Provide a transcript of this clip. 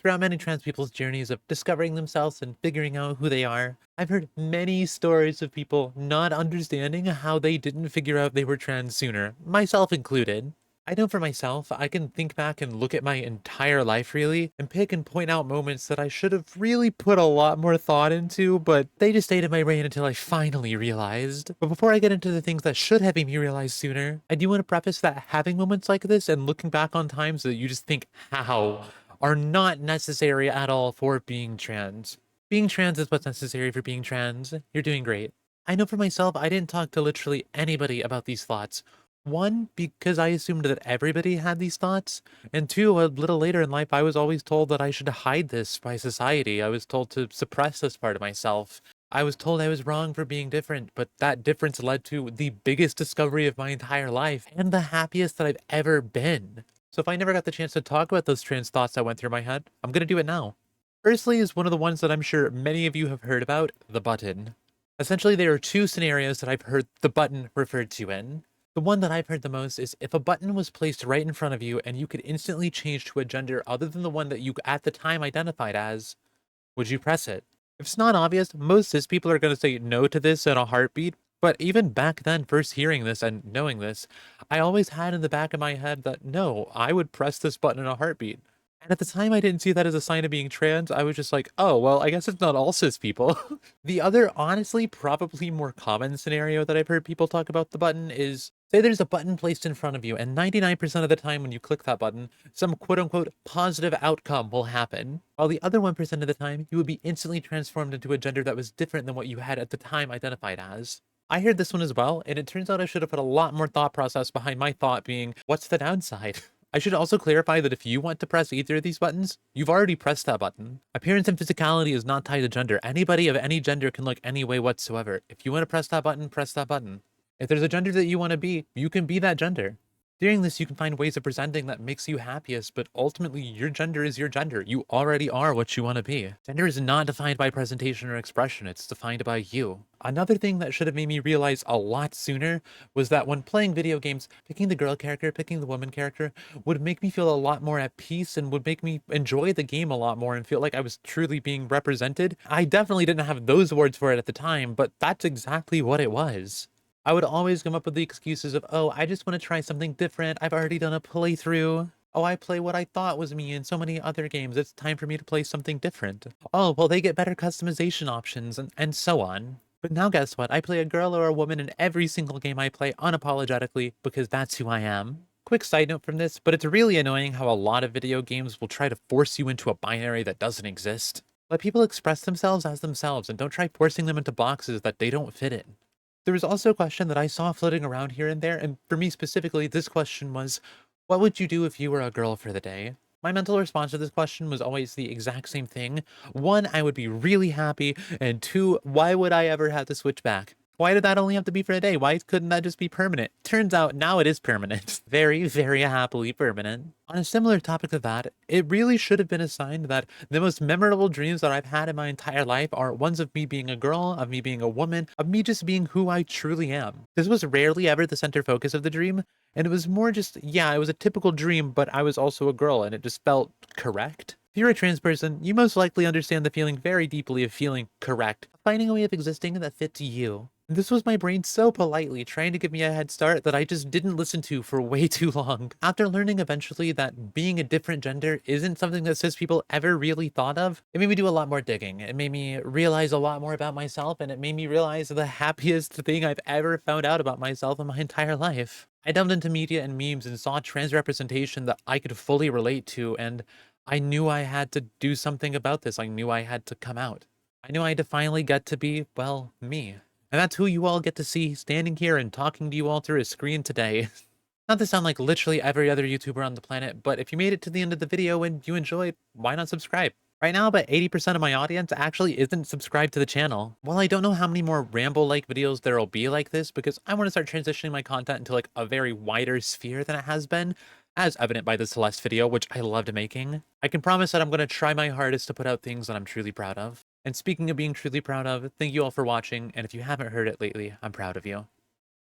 Throughout many trans people's journeys of discovering themselves and figuring out who they are, I've heard many stories of people not understanding how they didn't figure out they were trans sooner, myself included. I know for myself, I can think back and look at my entire life really, and pick and point out moments that I should have really put a lot more thought into, but they just stayed in my brain until I finally realized. But before I get into the things that should have made me realize sooner, I do want to preface that having moments like this and looking back on times that you just think, how, are not necessary at all for being trans. Being trans is what's necessary for being trans. You're doing great. I know for myself, I didn't talk to literally anybody about these thoughts. One, because I assumed that everybody had these thoughts. And two, a little later in life, I was always told that I should hide this by society. I was told to suppress this part of myself. I was told I was wrong for being different, but that difference led to the biggest discovery of my entire life and the happiest that I've ever been. So if I never got the chance to talk about those trans thoughts that went through my head, I'm gonna do it now. Firstly is one of the ones that I'm sure many of you have heard about, the button. Essentially, there are two scenarios that I've heard the button referred to in. The one that I've heard the most is if a button was placed right in front of you and you could instantly change to a gender other than the one that you at the time identified as, would you press it? If it's not obvious, most cis people are going to say no to this in a heartbeat. But even back then, first hearing this and knowing this, I always had in the back of my head that no, I would press this button in a heartbeat. And at the time, I didn't see that as a sign of being trans. I was just like, oh, well, I guess it's not all cis people. The other, honestly, probably more common scenario that I've heard people talk about the button is say there's a button placed in front of you, and 99% of the time when you click that button, some quote unquote positive outcome will happen. While the other 1% of the time, you would be instantly transformed into a gender that was different than what you had at the time identified as. I heard this one as well, and it turns out I should have put a lot more thought process behind my thought being, what's the downside? I should also clarify that if you want to press either of these buttons, you've already pressed that button. Appearance and physicality is not tied to gender. Anybody of any gender can look any way whatsoever. If you want to press that button, press that button. If there's a gender that you want to be, you can be that gender. During this, you can find ways of presenting that makes you happiest, but ultimately, your gender is your gender. You already are what you want to be. Gender is not defined by presentation or expression, it's defined by you. Another thing that should have made me realize a lot sooner was that when playing video games, picking the girl character, picking the woman character would make me feel a lot more at peace and would make me enjoy the game a lot more and feel like I was truly being represented. I definitely didn't have those words for it at the time, but that's exactly what it was. I would always come up with the excuses of, oh, I just want to try something different. I've already done a playthrough. Oh, I play what I thought was me in so many other games. It's time for me to play something different. Oh, well, they get better customization options and so on. But now guess what? I play a girl or a woman in every single game I play unapologetically because that's who I am. Quick side note from this, but it's really annoying how a lot of video games will try to force you into a binary that doesn't exist. Let people express themselves as themselves and don't try forcing them into boxes that they don't fit in. There was also a question that I saw floating around here and there, and for me specifically, this question was, what would you do if you were a girl for the day? My mental response to this question was always the exact same thing. One, I would be really happy, and two, why would I ever have to switch back? Why did that only have to be for a day? Why couldn't that just be permanent? Turns out now it is permanent. Very, very happily permanent. On a similar topic to that, it really should have been a sign that the most memorable dreams that I've had in my entire life are ones of me being a girl, of me being a woman, of me just being who I truly am. This was rarely ever the center focus of the dream, and it was more just, yeah, it was a typical dream, but I was also a girl, and it just felt correct. If you're a trans person, you most likely understand the feeling very deeply of feeling correct, finding a way of existing that fits you. This was my brain so politely trying to give me a head start that I just didn't listen to for way too long. After learning eventually that being a different gender isn't something that cis people ever really thought of, it made me do a lot more digging. It made me realize a lot more about myself, and it made me realize the happiest thing I've ever found out about myself in my entire life. I delved into media and memes and saw trans representation that I could fully relate to, and I knew I had to do something about this. I knew I had to come out. I knew I had to finally get to be, well, me. And that's who you all get to see standing here and talking to you all through a screen today. Not to sound like literally every other YouTuber on the planet, but if you made it to the end of the video and you enjoyed, why not subscribe? Right now, about 80% of my audience actually isn't subscribed to the channel. While I don't know how many more ramble-like videos there'll be like this, because I want to start transitioning my content into like a very wider sphere than it has been, as evident by the Celeste video, which I loved making, I can promise that I'm going to try my hardest to put out things that I'm truly proud of. And speaking of being truly proud of, thank you all for watching, and if you haven't heard it lately, I'm proud of you.